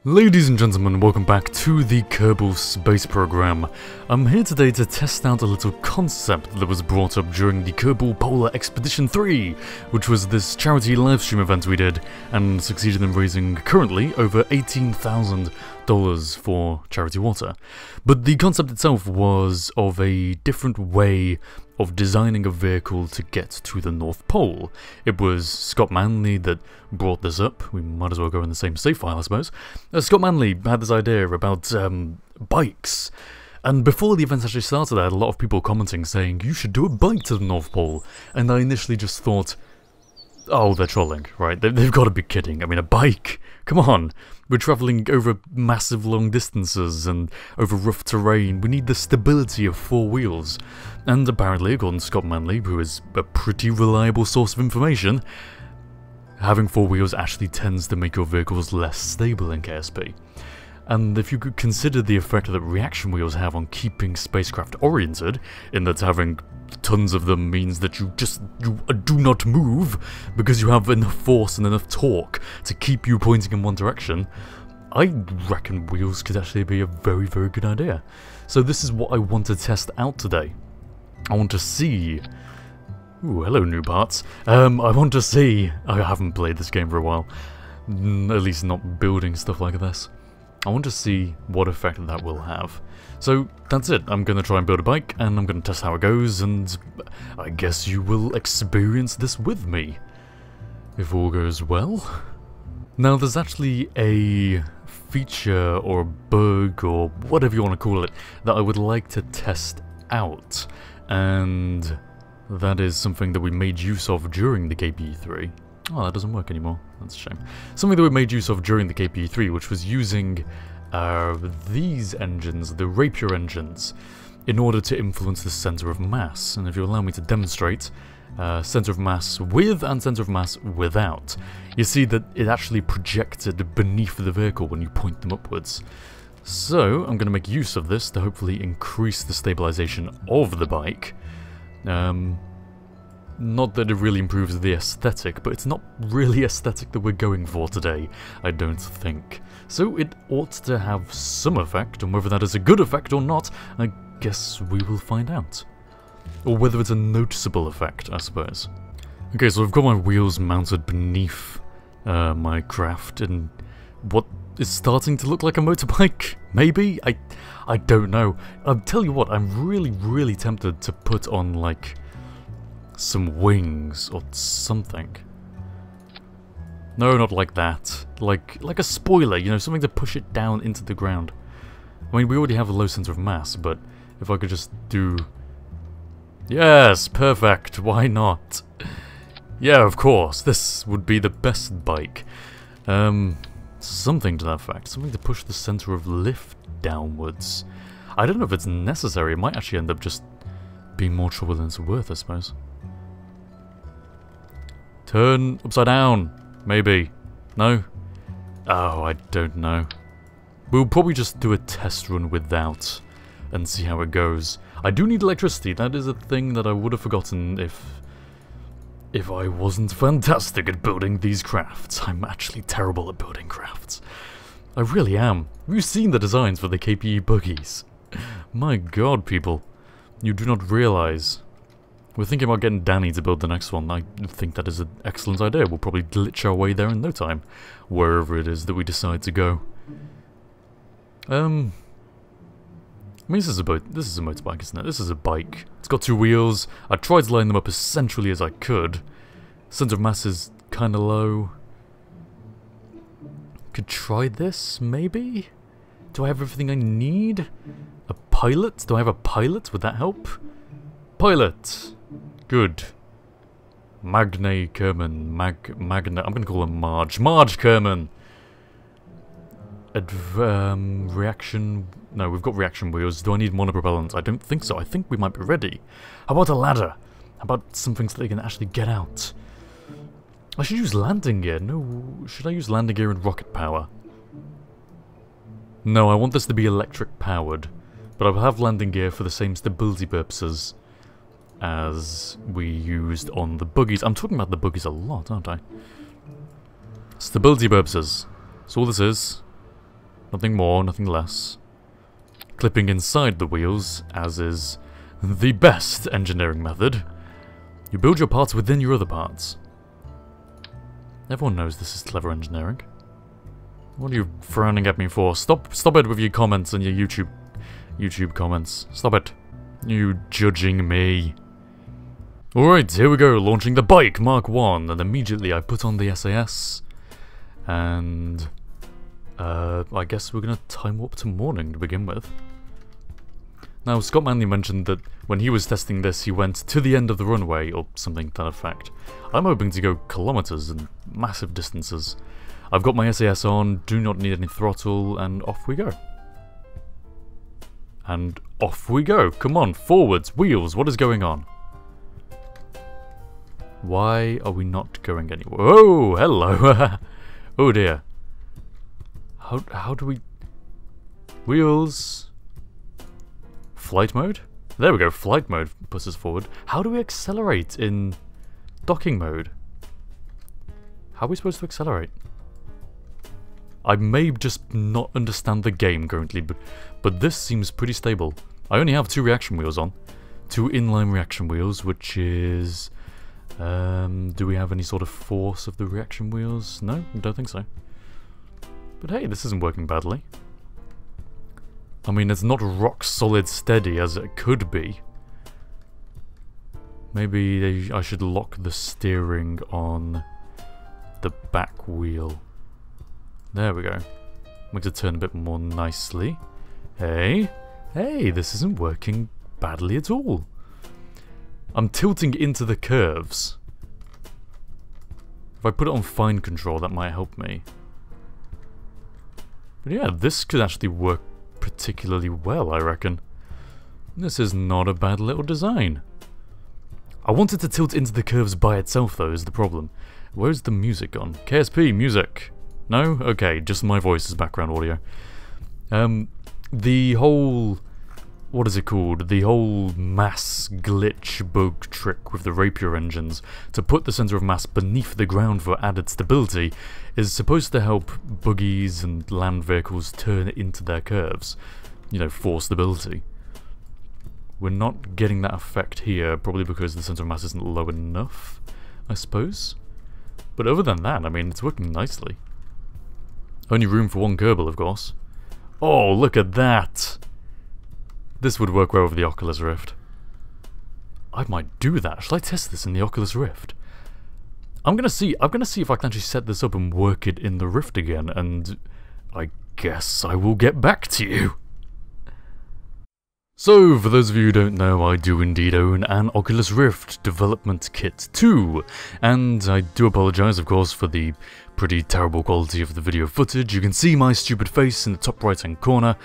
Ladies and gentlemen, welcome back to the Kerbal space program. I'm here today to test out a little concept that was brought up during the Kerbal Polar Expedition 3, which was this charity livestream event we did, and succeeded in raising currently over $18,000 for charity water. But the concept itself was of a different way of designing a vehicle to get to the North Pole. It was Scott Manley that brought this up. We might as well go in the same save file, I suppose. Scott Manley had this idea about bikes. And before the event actually started, I had a lot of people commenting saying, you should do a bike to the North Pole. And I initially just thought, oh, they're trolling, right? They've got to be kidding. I mean, a bike? Come on. We're travelling over massive long distances and over rough terrain. We need the stability of four wheels. And apparently, according to Scott Manley, who is a pretty reliable source of information, having four wheels actually tends to make your vehicles less stable in KSP. And if you could consider the effect that reaction wheels have on keeping spacecraft oriented, in that having tons of them means that you do not move because you have enough force and enough torque to keep you pointing in one direction, I reckon wheels could actually be a very, very good idea. So this is what I want to test out today. I want to see... Ooh, hello new parts. I want to see... I haven't played this game for a while. At least not building stuff like this. I want to see what effect that will have. So that's it. I'm going to try and build a bike, and I'm going to test how it goes, and I guess you will experience this with me, if all goes well. Now there's actually a feature or bug or whatever you want to call it that I would like to test out, and that is something that we made use of during the KPE3. Oh, that doesn't work anymore. That's a shame. Something that we made use of during the KPE3, which was using these engines, the Rapier engines, in order to influence the center of mass. And if you allow me to demonstrate, center of mass with and center of mass without, you see that it actually projected beneath the vehicle when you point them upwards. So I'm going to make use of this to hopefully increase the stabilization of the bike. Not that it really improves the aesthetic, but it's not really aesthetic that we're going for today, I don't think. So it ought to have some effect, and whether that is a good effect or not, I guess we will find out. Or whether it's a noticeable effect, I suppose. Okay, so I've got my wheels mounted beneath my craft, and what is starting to look like a motorbike? Maybe? I don't know. I'll tell you what, I'm really tempted to put on, like, some wings or something. No, not like that. Like a spoiler, you know, something to push it down into the ground. I mean, we already have a low center of mass, but if I could just do... Yes, perfect, why not? Yeah, of course, this would be the best bike. Something to that effect, something to push the center of lift downwards. I don't know if it's necessary, it might actually end up just being more trouble than it's worth, I suppose. Turn upside down, maybe. No? Oh, I don't know. We'll probably just do a test run without and see how it goes. I do need electricity. That is a thing that I would have forgotten if I wasn't fantastic at building these crafts. I'm actually terrible at building crafts. I really am. Have you seen the designs for the KPE buggies? My god, people. You do not realize. We're thinking about getting Danny to build the next one. I think that is an excellent idea. We'll probably glitch our way there in no time, wherever it is that we decide to go. I mean, this is a motorbike, isn't it? This is a bike. It's got two wheels. I tried to line them up as centrally as I could. Center of mass is kind of low. Could try this, maybe? Do I have everything I need? A pilot? Do I have a pilot? Would that help? Pilot! Good. Magne Kerman. I'm gonna call him Marge. Marge Kerman! Reaction... No, we've got reaction wheels. Do I need monopropellant? I don't think so. I think we might be ready. How about a ladder? How about something so they can actually get out? I should use landing gear. No, should I use landing gear and rocket power? No, I want this to be electric powered. But I'll have landing gear for the same stability purposes as we used on the buggies. I'm talking about the buggies a lot, aren't I? Stability purposes. So all this is Nothing more, nothing less. Clipping inside the wheels, as is the best engineering method. You build your parts within your other parts. Everyone knows this is clever engineering. What are you frowning at me for? Stop it with your comments and your YouTube comments. Stop it. You judging me. Alright, here we go, launching the bike, Mark 1, and immediately I put on the SAS, and I guess we're gonna time warp to morning to begin with. Now, Scott Manley mentioned that when he was testing this, he went to the end of the runway, or something to that effect. I'm hoping to go kilometers and massive distances. I've got my SAS on, do not need any throttle, and off we go. And off we go. Come on, forwards, wheels, what is going on? Why are we not going anywhere? Oh, hello! Oh dear. How do we... Wheels... Flight mode? There we go, flight mode puts us forward. How do we accelerate in docking mode? How are we supposed to accelerate? I may just not understand the game currently, but this seems pretty stable. I only have 2 reaction wheels on. 2 inline reaction wheels, which is... do we have any sort of force of the reaction wheels? No, I don't think so. But hey, this isn't working badly. I mean, it's not rock solid steady as it could be. Maybe I should lock the steering on the back wheel. There we go. Makes it turn a bit more nicely. Hey, this isn't working badly at all. I'm tilting into the curves. If I put it on fine control, that might help me. But yeah, this could actually work particularly well, I reckon. This is not a bad little design. I wanted to tilt into the curves by itself, though, is the problem. Where's the music gone? KSP, music. No? Okay, just my voice as background audio. The whole... What is it called? The whole mass glitch bug trick with the Rapier engines to put the center of mass beneath the ground for added stability is supposed to help buggies and land vehicles turn into their curves, you know, for stability. We're not getting that effect here, probably because the center of mass isn't low enough, I suppose. But other than that, I mean, it's working nicely. Only room for 1 Kerbal, of course. Oh, look at that! This would work well with the Oculus Rift. I might do that. Shall I test this in the Oculus Rift? I'm gonna see if I can actually set this up and work it in the Rift again, and I guess I will get back to you. So, for those of you who don't know, I do indeed own an Oculus Rift Development Kit 2, and I do apologise, of course, for the pretty terrible quality of the video footage. You can see my stupid face in the top right hand corner.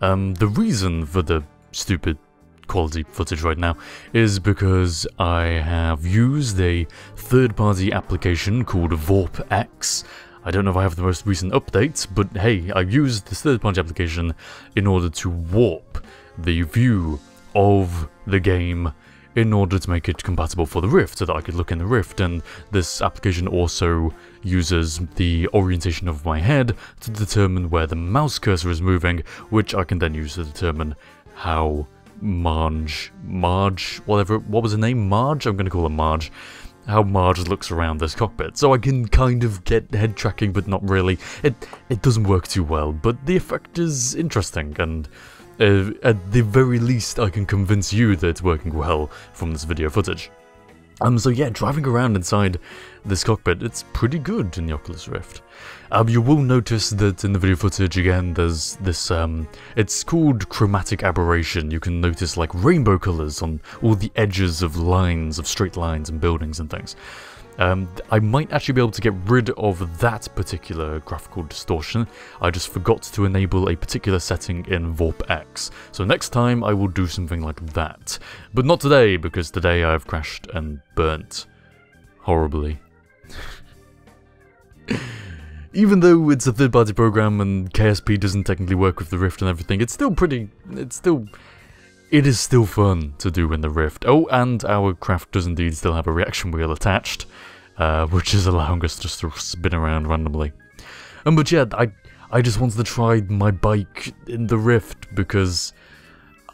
The reason for the stupid quality footage right now is because I have used a third-party application called VorpX. I don't know if I have the most recent updates, but hey, I've used this third-party application in order to warp the view of the game in order to make it compatible for the Rift, so that I could look in the Rift, and this application also uses the orientation of my head to determine where the mouse cursor is moving, which I can then use to determine how Marge, what was her name? Marge? I'm gonna call her Marge. How Marge looks around this cockpit. So I can kind of get head tracking, but not really. It doesn't work too well, but the effect is interesting, and at the very least I can convince you that it's working well from this video footage. So yeah, driving around inside this cockpit, it's pretty good in the Oculus Rift. You will notice that in the video footage, again, there's this, it's called Chromatic Aberration. You can notice like rainbow colours on all the edges of lines, of straight lines and buildings and things. I might actually be able to get rid of that particular graphical distortion. I just forgot to enable a particular setting in VorpX. So next time I will do something like that. But not today, because today I've crashed and burnt horribly. Even though it's a third-party program and KSP doesn't technically work with the Rift and everything, it's still pretty... It is still fun to do in the Rift. Oh, and our craft does indeed still have a reaction wheel attached, which is allowing us just to spin around randomly. But yeah, I just wanted to try my bike in the Rift because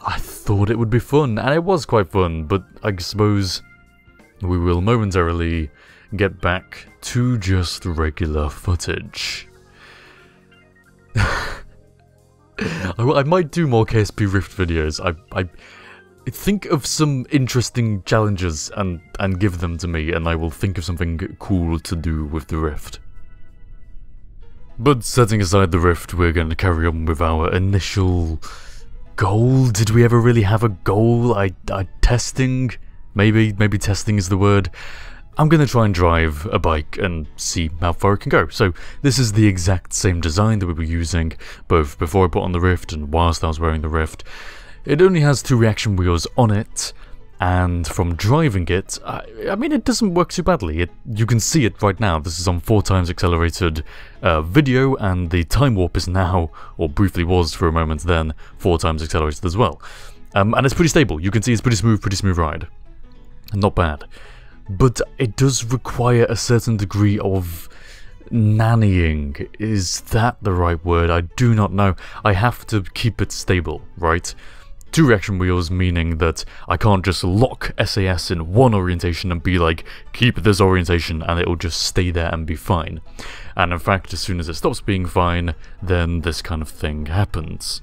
I thought it would be fun, and it was quite fun, but I suppose we will momentarily get back to just regular footage. I might do more KSP Rift videos. I think of some interesting challenges and give them to me, and I will think of something cool to do with the Rift. But setting aside the Rift, we're going to carry on with our initial goal. Did we ever really have a goal? Testing? Maybe testing is the word. I'm going to try and drive a bike and see how far it can go. So this is the exact same design that we were using both before I put on the Rift and whilst I was wearing the Rift. It only has 2 reaction wheels on it, and from driving it, I mean, it doesn't work too badly. You can see it right now. This is on 4 times accelerated video, and the time warp is now, or briefly was for a moment then, 4 times accelerated as well. And it's pretty stable. You can see it's pretty smooth ride. Not bad. But it does require a certain degree of nannying. Is that the right word? I do not know. I have to keep it stable, right? 2 reaction wheels, meaning that I can't just lock SAS in one orientation and be like, keep this orientation, and it'll just stay there and be fine. And in fact, as soon as it stops being fine, then this kind of thing happens.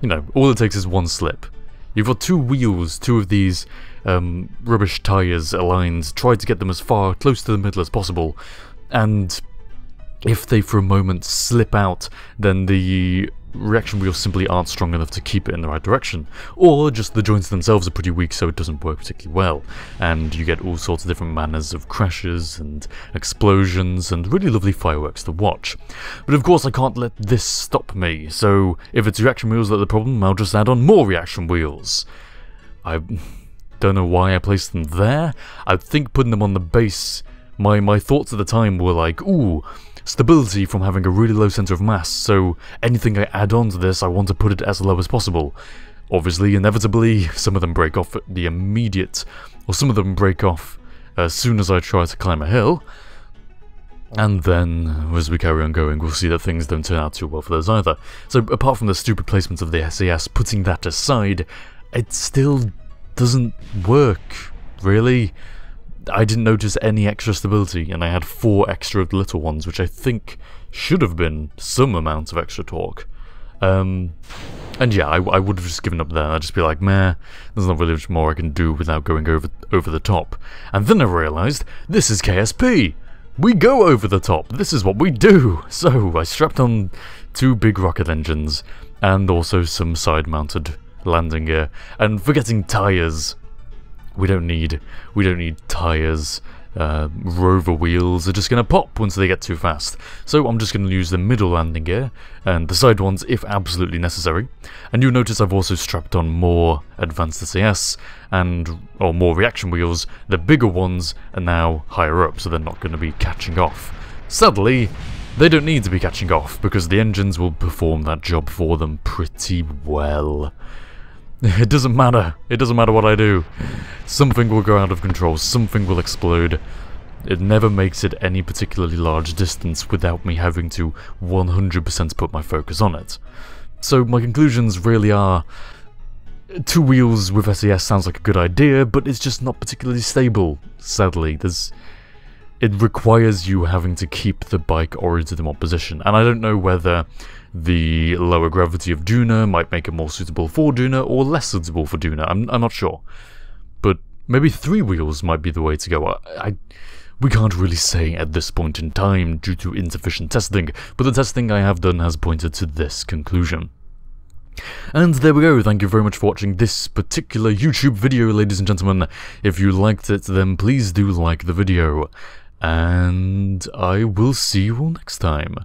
You know, all it takes is one slip. You've got 2 wheels, 2 of these rubbish tyres aligned, try to get them as far close to the middle as possible, and if they for a moment slip out, then the reaction wheels simply aren't strong enough to keep it in the right direction, or just the joints themselves are pretty weak so it doesn't work particularly well, and you get all sorts of different manners of crashes and explosions and really lovely fireworks to watch. But of course I can't let this stop me, so if it's reaction wheels that are the problem, I'll just add on more reaction wheels. I don't know why I placed them there. I think putting them on the base, my thoughts at the time were like, ooh, stability from having a really low center of mass, so anything I add on to this I want to put it as low as possible. Obviously, inevitably, some of them break off at the immediate, or some of them break off as soon as I try to climb a hill, and then as we carry on going we'll see that things don't turn out too well for those either. So apart from the stupid placement of the SAS, putting that aside, it still doesn't work, really. I didn't notice any extra stability, and I had 4 extra of the little ones, which I think should have been some amount of extra torque. And yeah, I would have just given up there. I'd just be like, meh, there's not really much more I can do without going over the top. And then I realised, this is KSP! We go over the top! This is what we do! So I strapped on 2 big rocket engines, and also some side-mounted landing gear, and forgetting tyres. We don't need tyres. Rover wheels are just going to pop once they get too fast. So I'm just going to use the middle landing gear and the side ones if absolutely necessary. And you'll notice I've also strapped on more advanced SAS or more reaction wheels. The bigger ones are now higher up, so they're not going to be catching off. Sadly, they don't need to be catching off because the engines will perform that job for them pretty well. It doesn't matter what I do. Something will go out of control, something will explode. It never makes it any particularly large distance without me having to 100% put my focus on it. So my conclusions really are, 2 wheels with SAS sounds like a good idea, but it's just not particularly stable, sadly. It requires you having to keep the bike oriented in one position, and I don't know whether the lower gravity of Duna might make it more suitable for Duna or less suitable for Duna. I'm not sure. But maybe 3 wheels might be the way to go. We can't really say at this point in time due to insufficient testing, but the testing I have done has pointed to this conclusion. And there we go, thank you very much for watching this particular YouTube video, ladies and gentlemen. If you liked it, then please do like the video, and I will see you all next time.